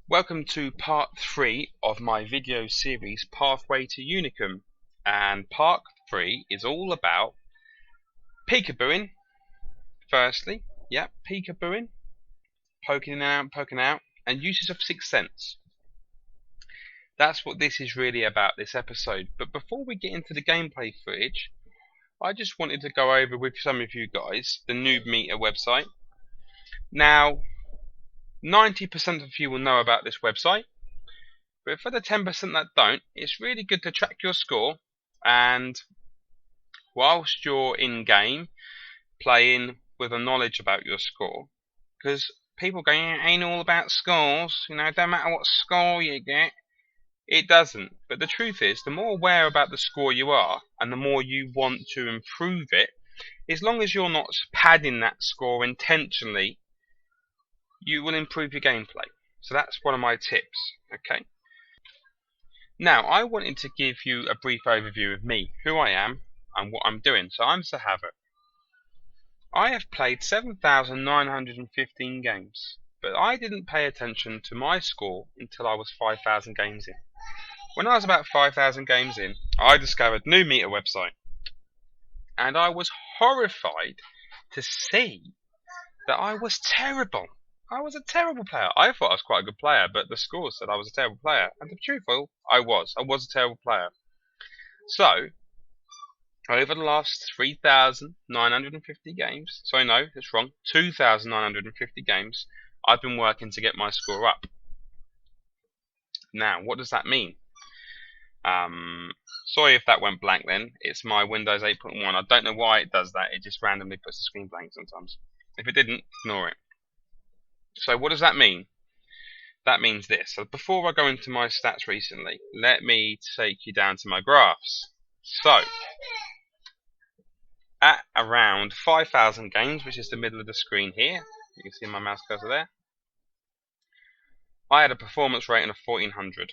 Welcome to part 3 of my video series Pathway to Unicum, and part 3 is all about peekabooing. Firstly, peekabooing, poking out, and uses of sixth sense. That's what this is really about, this episode. But before we get into the gameplay footage, I just wanted to go over with some of you guys the Noob Meter website. Now, 90% of you will know about this website, but for the 10% that don't, it's really good to track your score, and whilst you're in game, playing with a knowledge about your score, because people go, it ain't all about scores, it don't matter what score you get. It doesn't, but the truth is, the more aware about the score you are, and the more you want to improve it, as long as you're not padding that score intentionally, you will improve your gameplay. So that's one of my tips, okay? Now, I wanted to give you a brief overview of me, who I am, and what I'm doing. So I'm Sahava. I have played 7,915 games, but I didn't pay attention to my score until I was 5,000 games in. When I was about 5,000 games in, I discovered Noob Meter website, and I was horrified to see that I was terrible. I was a terrible player. I thought I was quite a good player, but the score said I was a terrible player. And to be truthful, I was a terrible player. So, over the last 3,950 games, sorry, no, that's wrong, 2,950 games, I've been working to get my score up. Now, what does that mean? Sorry if that went blank then. It's my Windows 8.1. I don't know why it does that. It just randomly puts the screen blank sometimes. If it didn't, ignore it. So what does that mean? That means this. So before I go into my stats recently, let me take you down to my graphs. So, at around 5,000 games, which is the middle of the screen here, you can see my mouse cursor there, I had a performance rating of 1400.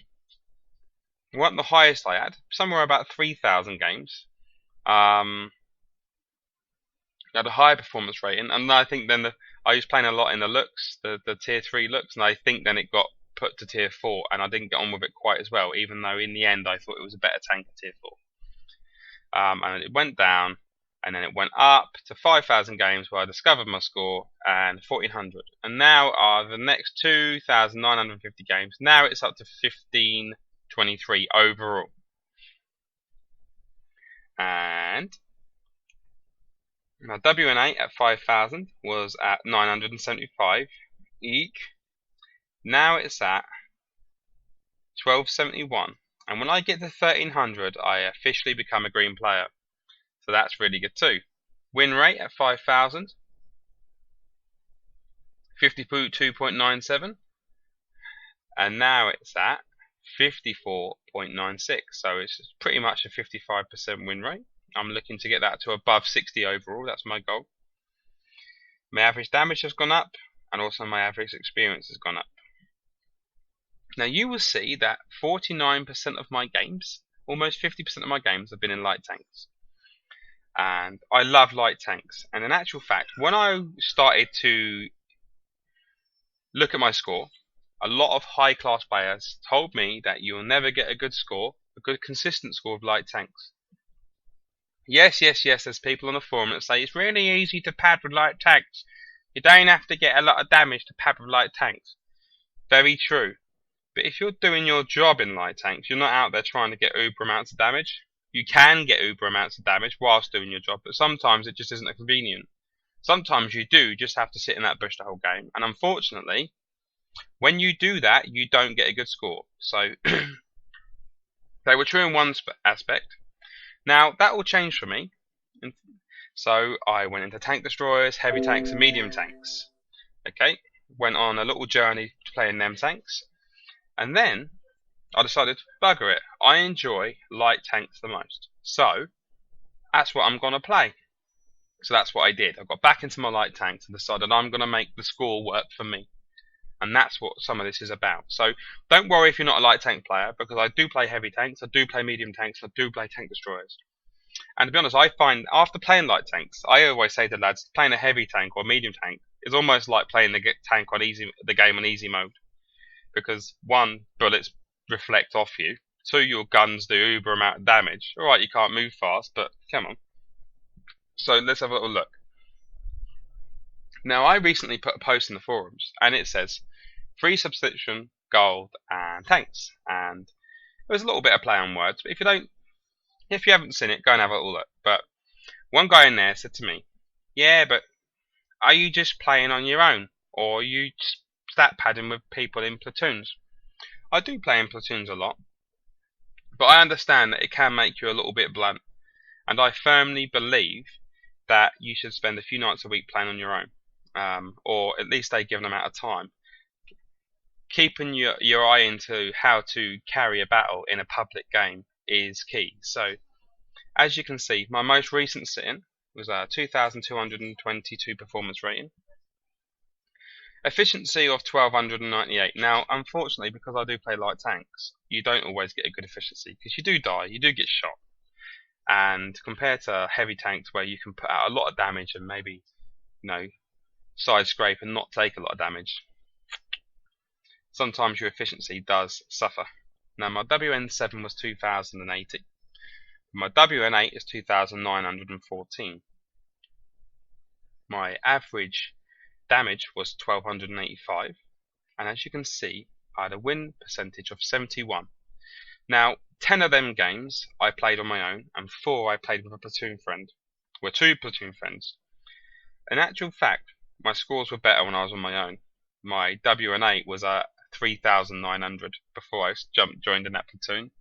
It wasn't the highest I had, somewhere about 3,000 games. I had a higher performance rating, and I think then I was playing a lot in the looks, the tier 3 looks, and I think then it got put to tier 4, and I didn't get on with it quite as well, even though in the end I thought it was a better tank at tier 4. And it went down, and then it went up to 5,000 games where I discovered my score, and 1400. And now are the next 2,950 games. Now it's up to 1523 overall. And my WNA at 5,000 was at 975. Eek. Now it's at 1271. And when I get to 1300, I officially become a green player. So that's really good too. Win rate at 5,000. 52.97. And now it's at 54.96. So it's pretty much a 55% win rate. I'm looking to get that to above 60 overall. That's my goal. My average damage has gone up, and also my average experience has gone up. Now you will see that 49% of my games, almost 50% of my games, have been in light tanks. And I love light tanks. And in actual fact, when I started to look at my score, a lot of high-class players told me that you will never get a good score, a good consistent score of light tanks. Yes, there's people on the forum that say it's really easy to pad with light tanks. You don't have to get a lot of damage to pad with light tanks. Very true. But if you're doing your job in light tanks, you're not out there trying to get uber amounts of damage. You can get uber amounts of damage whilst doing your job, but sometimes it just isn't convenient. Sometimes you do just have to sit in that bush the whole game. And unfortunately, when you do that, you don't get a good score. So, they were true in one aspect. Now, that will change for me. So, I went into tank destroyers, heavy tanks, and medium tanks. Okay? Went on a little journey to playing them tanks. And then, I decided, bugger it. I enjoy light tanks the most. So, that's what I'm going to play. So that's what I did. I got back into my light tanks and decided I'm going to make the score work for me. And that's what some of this is about. So don't worry if you're not a light tank player, because I do play heavy tanks, I do play medium tanks, I do play tank destroyers. And to be honest, I find after playing light tanks, I always say to lads, playing a heavy tank or medium tank is almost like playing the tank on the game on easy mode. because one, bullets reflect off you. Two, your guns do uber amount of damage. Alright, you can't move fast, but come on. So let's have a little look. Now, I recently put a post in the forums, and it says, free subscription, gold, and tanks. And it was a little bit of play on words, but if you haven't seen it, go and have a little look. But one guy in there said to me, yeah, but are you just playing on your own, or are you stat padding with people in platoons? I do play in platoons a lot, but I understand that it can make you a little bit blunt, and I firmly believe that you should spend a few nights a week playing on your own, or at least a given amount of time. Keeping your eye into how to carry a battle in a public game is key. So, as you can see, my most recent sit-in was a 2,222 performance rating. Efficiency of 1,298. Now, unfortunately, because I do play light tanks, you don't always get a good efficiency, because you do die, you do get shot. And compared to heavy tanks where you can put out a lot of damage and maybe, side scrape and not take a lot of damage, sometimes your efficiency does suffer. Now, my WN7 was 2,080. My WN8 is 2,914. My average damage was 1,285, and as you can see, I had a win percentage of 71. Now, 10 of them games I played on my own, and 4 I played with a platoon friend. Well, 2 platoon friends. In actual fact, my scores were better when I was on my own. My WN8 was at 3,900 before I joined in that platoon,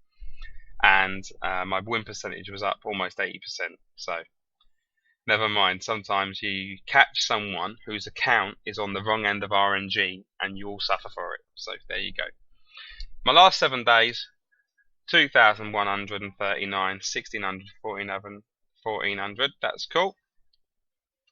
and my win percentage was up almost 80%. So, never mind, sometimes you catch someone whose account is on the wrong end of RNG and you all suffer for it. So there you go. My last 7 days, 2,139, 1,600, 1,400, that's cool.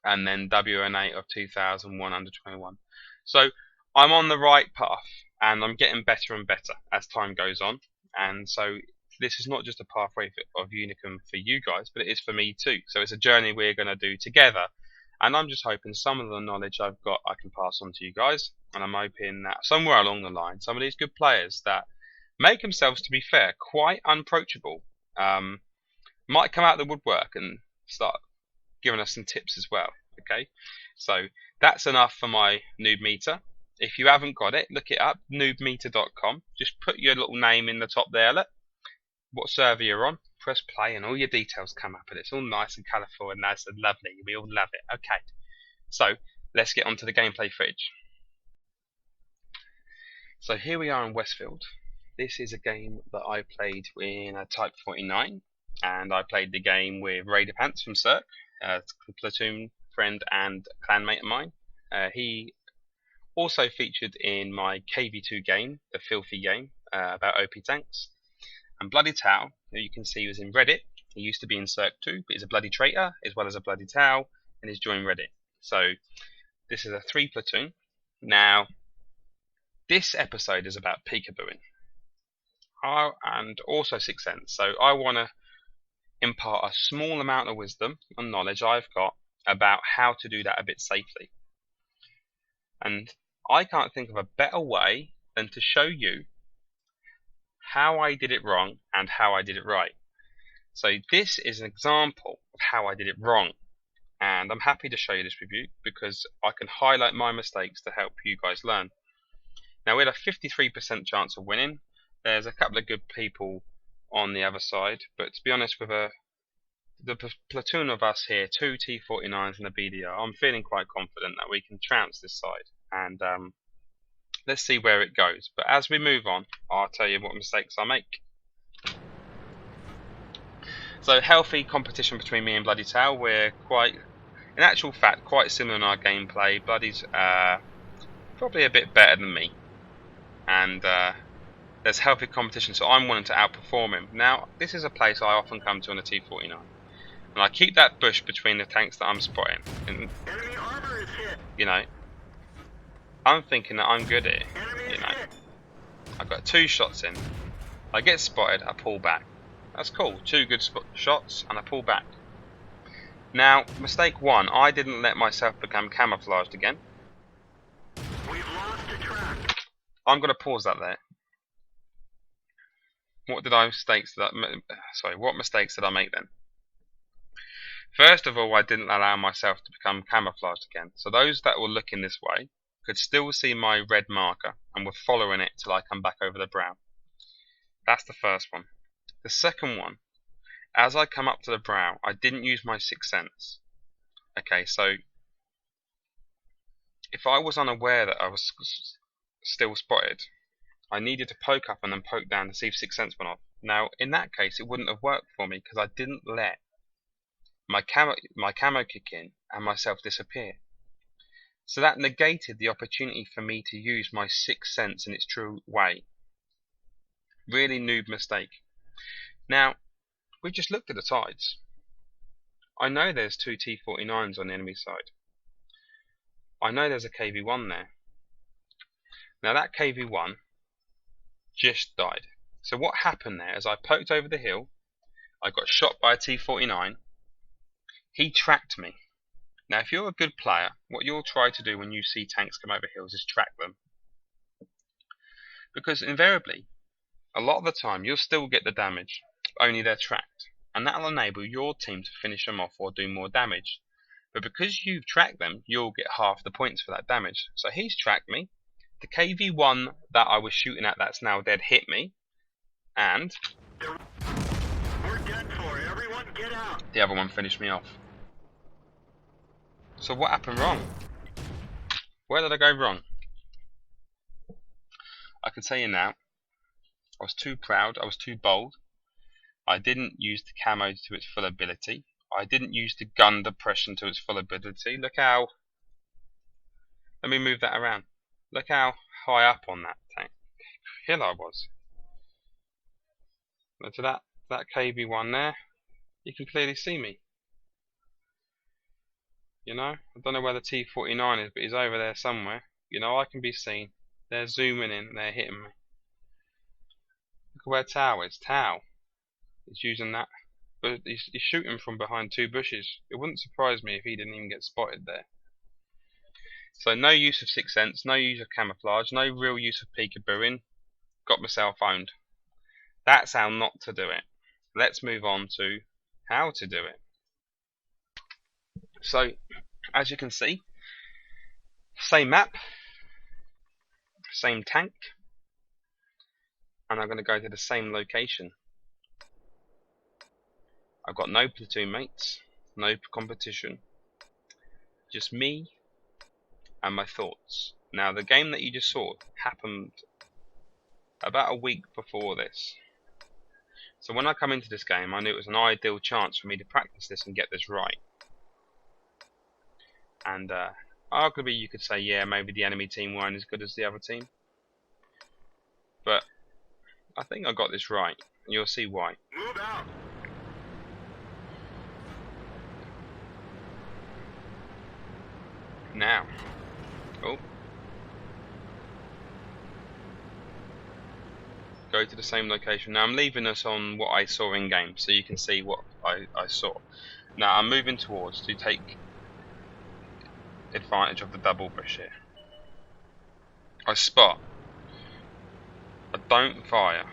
And then WN8 of 2,121. So I'm on the right path, and I'm getting better and better as time goes on. And so this is not just a pathway of Unicum for you guys, but it is for me too. So it's a journey we're going to do together. And I'm just hoping some of the knowledge I've got I can pass on to you guys. And I'm hoping that somewhere along the line, some of these good players that make themselves, to be fair, quite unapproachable, might come out of the woodwork and start giving us some tips as well. Okay, so that's enough for my noob meter. If you haven't got it, look it up, noobmeter.com. Just put your little name in the top there, look, what server you're on, press play, and all your details come up, and it's all nice and colourful and nice and lovely. We all love it. Okay, so let's get on to the gameplay footage. So here we are in Westfield. This is a game that I played in a Type 49, and I played the game with Raider Pants from Cirque, a platoon friend and clanmate of mine. He also featured in my KV2 game, the Filthy game, about OP tanks. And Bloody Tau, who you can see was in Reddit. He used to be in Cirque 2, but he's a bloody traitor, as well as a Bloody Tau, and he's joined Reddit. So this is a 3 platoon. Now, this episode is about peekabooing. And also Sixth Sense. So I want to impart a small amount of wisdom and knowledge I've got about how to do that a bit safely. And I can't think of a better way than to show you how I did it wrong and how I did it right. So this is an example of how I did it wrong, and I'm happy to show you this review because I can highlight my mistakes to help you guys learn. Now, we had a 53% chance of winning. There's a couple of good people on the other side, but to be honest, with the platoon of us here, 2 T49s and a BDR, I'm feeling quite confident that we can trounce this side, and let's see where it goes. But as we move on, I'll tell you what mistakes I make. So, healthy competition between me and Bloody Tau. We're quite, in actual fact, quite similar in our gameplay. Bloody's probably a bit better than me, and there's healthy competition, so I'm wanting to outperform him. Now, this is a place I often come to on a T49, and I keep that bush between the tanks that I'm spotting. And, I'm thinking that I'm good at it. I've got 2 shots in. I get spotted, I pull back. That's cool. 2 good shots, and I pull back. Now, mistake 1, I didn't let myself become camouflaged again. I'm going to pause that there. What mistakes did I make then? First of all, I didn't allow myself to become camouflaged again. So those that were looking this way could still see my red marker and were following it till I come back over the brow. That's the first one. The second one, as I come up to the brow, I didn't use my sixth sense. Okay, so if I was unaware that I was still spotted, I needed to poke up and then poke down to see if sixth sense went off. Now, in that case, it wouldn't have worked for me because I didn't let my camo kick in and myself disappear. So that negated the opportunity for me to use my sixth sense in its true way. Really noob mistake. Now, we just looked at the sides. I know there's two T49s on the enemy side. I know there's a KV-1 there. Now that KV-1 just died. So what happened there is I poked over the hill, I got shot by a T49, he tracked me. Now if you're a good player, what you'll try to do when you see tanks come over hills is track them. Because invariably, a lot of the time you'll still get the damage, only they're tracked. And that'll enable your team to finish them off or do more damage. But because you've tracked them, you'll get half the points for that damage. So he's tracked me. The KV-1 that I was shooting at that's now dead hit me. And we're dead for. Everyone get out. The other one finished me off. So what happened wrong? Where did I go wrong? I can tell you now. I was too proud. I was too bold. I didn't use the camo to its full ability. I didn't use the gun depression to its full ability. Look how... Let me move that around. Look how high up on that tank hill I was. Look to that KV-1 there. You can clearly see me. You know, I don't know where the T49 is, but he's over there somewhere. You know, I can be seen. They're zooming in and they're hitting me. Look at where Tao is. Tao is using that, but he's shooting from behind two bushes. It wouldn't surprise me if he didn't even get spotted there. So no use of sixth sense, no use of camouflage, no real use of peekabooing. Got myself owned. That's how not to do it. Let's move on to how to do it. So, as you can see, same map, same tank, and I'm going to go to the same location. I've got no platoon mates, no competition, just me and my thoughts. Now the game that you just saw happened about a week before this. So when I come into this game, I knew it was an ideal chance for me to practice this and get this right. And arguably you could say, yeah, maybe the enemy team weren't as good as the other team. But I think I got this right, and you'll see why. Move out. Now, go to the same location. Now I'm leaving us on what I saw in game, so you can see what I saw. Now I'm moving towards to take advantage of the double bush here. I spot. I don't fire.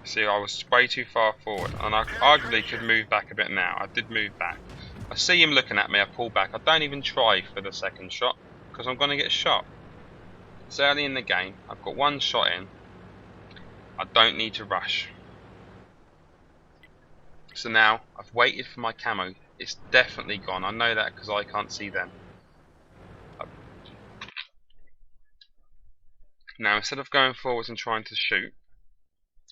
See, I was way too far forward, and I arguably could move back a bit now. I did move back. I see him looking at me, I pull back. I don't even try for the second shot, because I'm going to get shot. It's early in the game, I've got one shot in. I don't need to rush. So now, I've waited for my camo. It's definitely gone. I know that because I can't see them. Now, instead of going forwards and trying to shoot,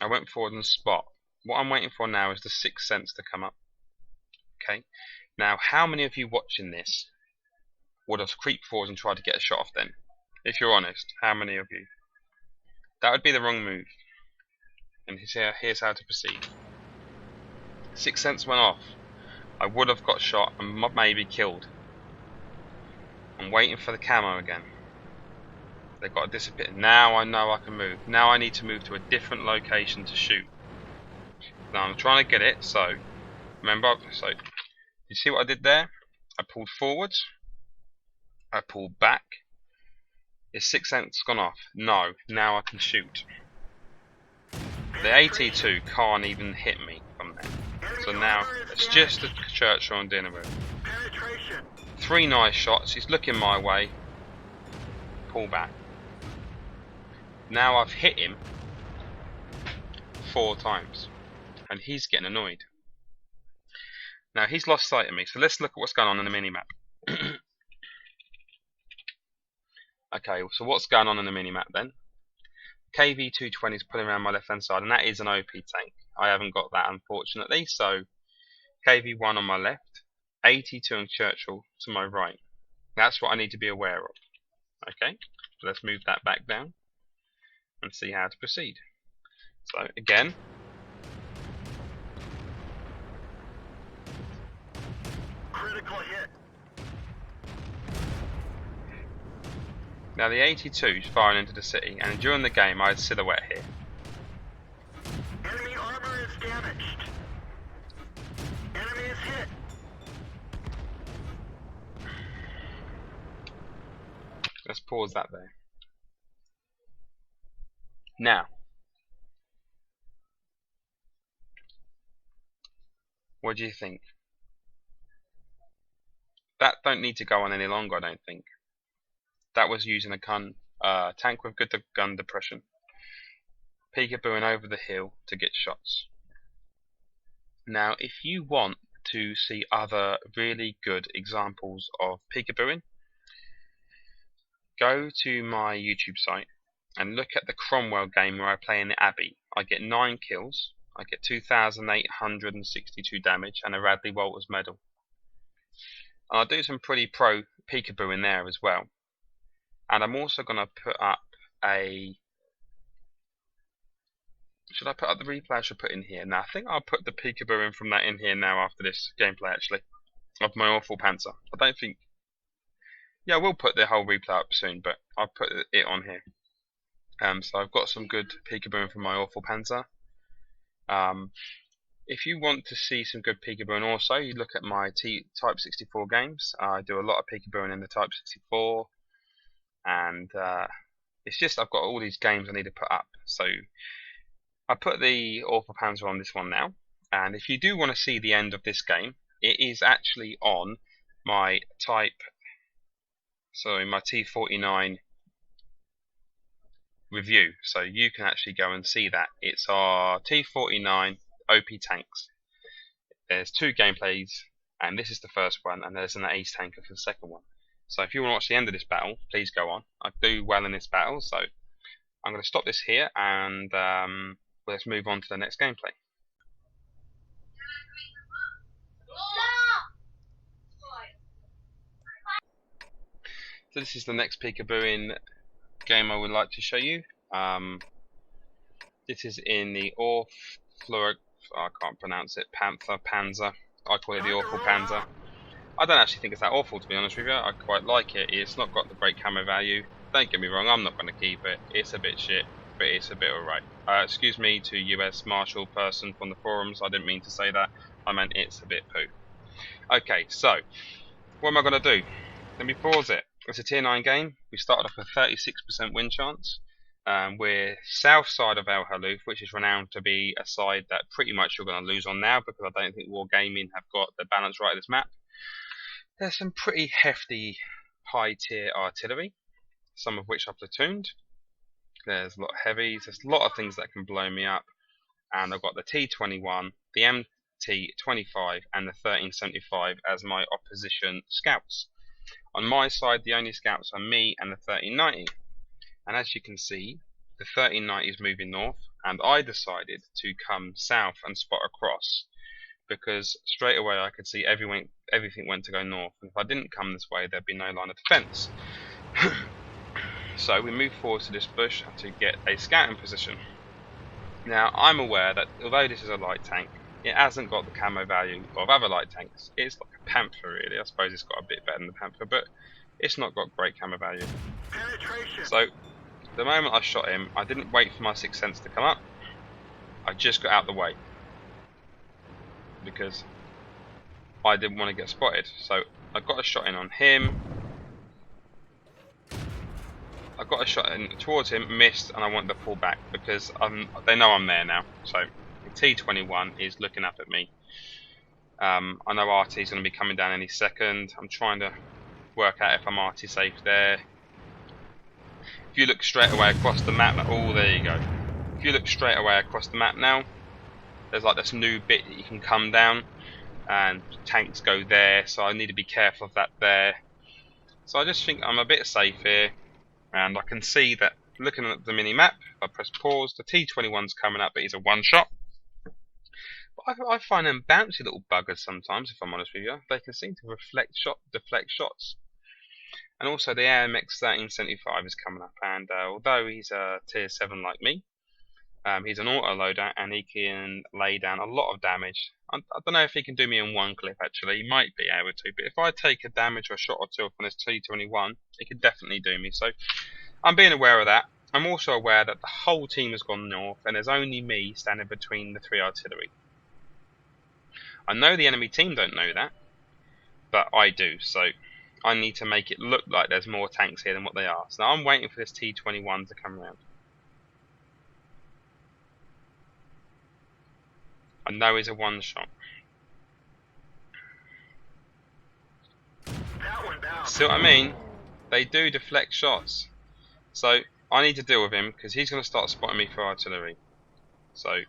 I went forward and spot. What I'm waiting for now is the sixth sense to come up. Okay. Now, how many of you watching this would have creeped forward and tried to get a shot off then? If you're honest, how many of you? That would be the wrong move. And here's how to proceed. Sixth sense went off. I would have got shot and maybe killed. I'm waiting for the camo again. They've got to disappear. Now I know I can move. Now I need to move to a different location to shoot. Now I'm trying to get it, so remember, you see what I did there? I pulled forwards, I pulled back, His sixth sense gone off? No. Now I can shoot. The AT2 can't even hit me from there. So now it's just a Churchill I'm dealing with. 3 nice shots. He's looking my way. Pull back. Now I've hit him 4 times. And he's getting annoyed. Now he's lost sight of me. So let's look at what's going on in the minimap. Okay, so what's going on in the minimap then? KV-220 is pulling around my left hand side, and that is an OP tank. I haven't got that unfortunately, so KV-1 on my left, 82 and Churchill to my right. That's what I need to be aware of. Okay, so let's move that back down and see how to proceed. So again, critical hit. now the 82 is firing into the city, and during the game I had silhouette here. Enemy armor is damaged. Enemy is hit. Let's pause that there. Now, what do you think? That don't need to go on any longer, I don't think. That was using a tank with good gun depression. Peekabooing over the hill to get shots. Now, if you want to see other really good examples of peekabooing, go to my YouTube site and look at the Cromwell game where I play in the Abbey. I get 9 kills, I get 2,862 damage and a Radley Walters medal. And I'll do some pretty pro peekaboo in there as well. And I'm also going to put up a... Should I put up the replay I should put in here? Now I think I'll put the peekaboo in from that in here now after this gameplay actually. Of my Awful Panther. I don't think... Yeah, I will put the whole replay up soon, but I'll put it on here. So I've got some good peekaboo from my Awful Panther. If you want to see some good peekaboo, also you look at my Type 64 games. I do a lot of peekaboo in the Type 64, and it's just I've got all these games I need to put up. So I put the Awful Panther on this one now, and if you do want to see the end of this game, it is actually on my my T49 review, so you can actually go and see that. It's our T49 OP tanks. There's 2 gameplays, and this is the first one, and there's an ace tanker for the second one. So if you want to watch the end of this battle, please go on. I do well in this battle, so I'm going to stop this here, and let's move on to the next gameplay. So this is the next peekabooing game I would like to show you. This is in the I can't pronounce it. Panzer. I call it the Awful Panther. I don't actually think it's that awful, to be honest with you. I quite like it. It's not got the great camo value. Don't get me wrong, I'm not going to keep it. It's a bit shit, but it's a bit alright. Excuse me to US Marshal person from the forums. I didn't mean to say that. I meant it's a bit poo. Okay, so what am I going to do? Let me pause it. It's a tier 9 game. We started off with 36% win chance. We're south side of El Haluf, which is renowned to be a side that pretty much you're going to lose on now, because I don't think Wargaming have got the balance right of this map. There's some pretty hefty high tier artillery, some of which are platooned. There's a lot of heavies, there's a lot of things that can blow me up. And I've got the T21, the MT25 and the 1375 as my opposition scouts. On my side, the only scouts are me and the 1390. And as you can see, the 1390 is moving north, and I decided to come south and spot across, because straight away I could see everything went to go north, and if I didn't come this way there'd be no line of defence. So we move forward to this bush to get a scouting position. Now I'm aware that although this is a light tank, it hasn't got the camo value of other light tanks. It's like a Panther really. I suppose it's got a bit better than the Panther, but it's not got great camo value. So the moment I shot him, I didn't wait for my sixth sense to come up. I just got out the way, because I didn't want to get spotted. So I got a shot in on him. I got a shot in towards him, missed, and I wanted to pull back because they know I'm there now. So the T21 is looking up at me. I know RT is going to be coming down any second. I'm trying to work out if I'm RT safe there. If you look straight away across the map, oh, there you go. If you look straight away across the map now, there's like this new bit that you can come down, and tanks go there. So I need to be careful of that there. So I just think I'm a bit safe here, and I can see that looking at the mini map. If I press pause, the T21's coming up, but he's a one shot. But I find them bouncy little buggers sometimes, if I'm honest with you. They can seem to deflect shots. And also the AMX 1375 is coming up, and although he's a tier 7 like me, he's an auto loader and he can lay down a lot of damage. I don't know if he can do me in one clip actually, he might be able to, but if I take a damage or a shot or two from this T21, he could definitely do me. So I'm being aware of that. I'm also aware that the whole team has gone north and there's only me standing between the 3 artillery. I know the enemy team don't know that, but I do, so I need to make it look like there's more tanks here than what they are. So now I'm waiting for this T21 to come around. I know he's a one shot. See what I mean? They do deflect shots. So I need to deal with him because he's going to start spotting me for artillery. So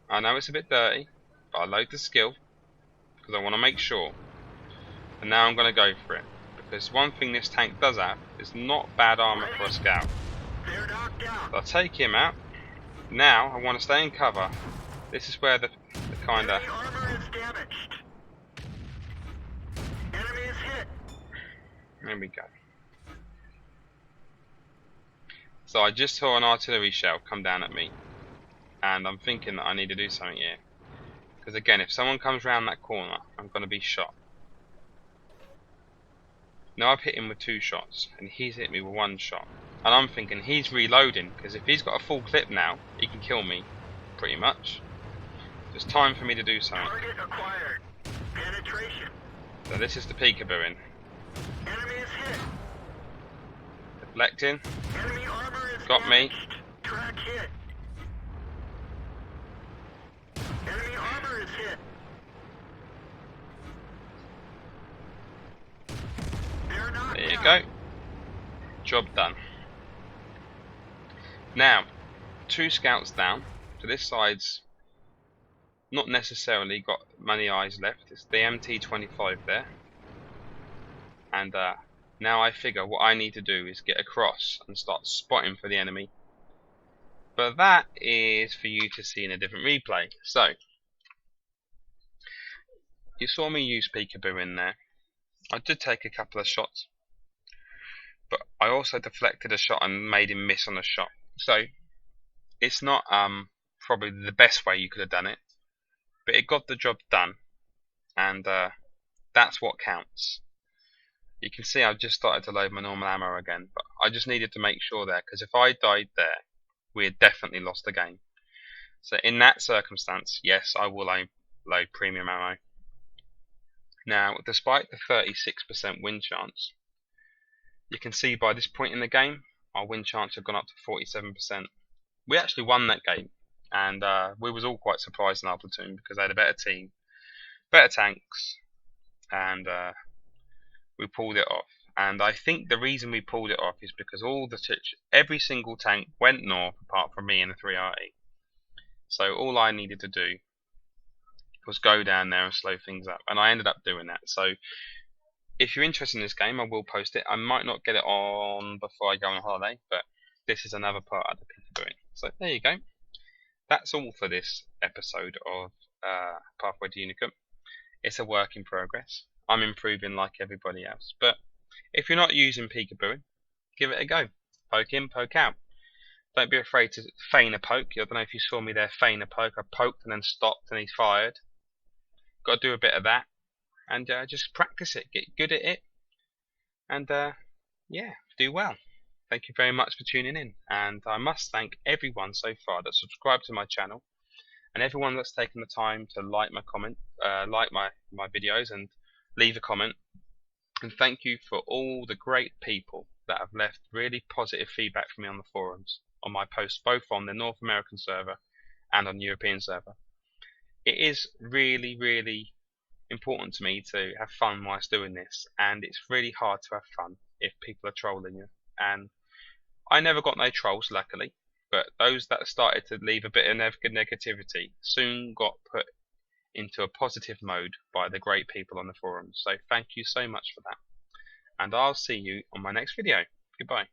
I know it's a bit dirty, but I load the skill because I want to make sure. And now I'm going to go for it, because one thing this tank does have is not bad armor for a scout. So I'll take him out. Now I want to stay in cover. This is where the kind of there we go. So I just saw an artillery shell come down at me, and I'm thinking that I need to do something here, because again, if someone comes around that corner, I'm going to be shot. Now I've hit him with 2 shots, and he's hit me with 1 shot. And I'm thinking he's reloading, because if he's got a full clip now, he can kill me, pretty much. It's time for me to do something. Target acquired. Penetration. So this is the Peekaboo in. Enemy is hit. Deflecting. Enemy armor is Got me. damaged. Track hit. Enemy armor is hit. They're knocked There you out. go. Job done. Now, 2 scouts down. So this side's not necessarily got many eyes left. It's the MT25 there. And now I figure what I need to do is get across and start spotting for the enemy. But that is for you to see in a different replay. So, you saw me use Peekaboo in there. I did take a couple of shots, but I also deflected a shot and made him miss on a shot. So it's not probably the best way you could have done it, but it got the job done, and that's what counts. You can see I've just started to load my normal ammo again, but I just needed to make sure there, because if I died there, we had definitely lost the game. So in that circumstance, yes, I will load premium ammo. Now, despite the 36% win chance, you can see by this point in the game, our win chance had gone up to 47%. We actually won that game, and we was all quite surprised in our platoon because they had a better team, better tanks, and we pulled it off. And I think the reason we pulled it off is because every single tank went north apart from me and the 3RE. So all I needed to do was go down there and slow things up, and I ended up doing that. So if you're interested in this game, I will post it. I might not get it on before I go on holiday, but this is another part of the Peekaboo. So there you go. That's all for this episode of Pathway to Unicum. It's a work in progress. I'm improving like everybody else, but if you're not using Peekaboo, give it a go. Poke in, poke out. Don't be afraid to feign a poke. I don't know if you saw me there feign a poke. I poked and then stopped and he's fired. Got to do a bit of that, and just practice it, get good at it, and yeah, do well. Thank you very much for tuning in, and I must thank everyone so far that subscribed to my channel, and everyone that's taken the time to like my comment, like my videos, and leave a comment. And thank you for all the great people that have left really positive feedback for me on the forums, on my posts both on the North American server and on the European server. It is really, really important to me to have fun whilst doing this, and it's really hard to have fun if people are trolling you. And I never got no trolls, luckily, but those that started to leave a bit of negativity soon got put into a positive mode by the great people on the forums. So thank you so much for that, and I'll see you on my next video. Goodbye.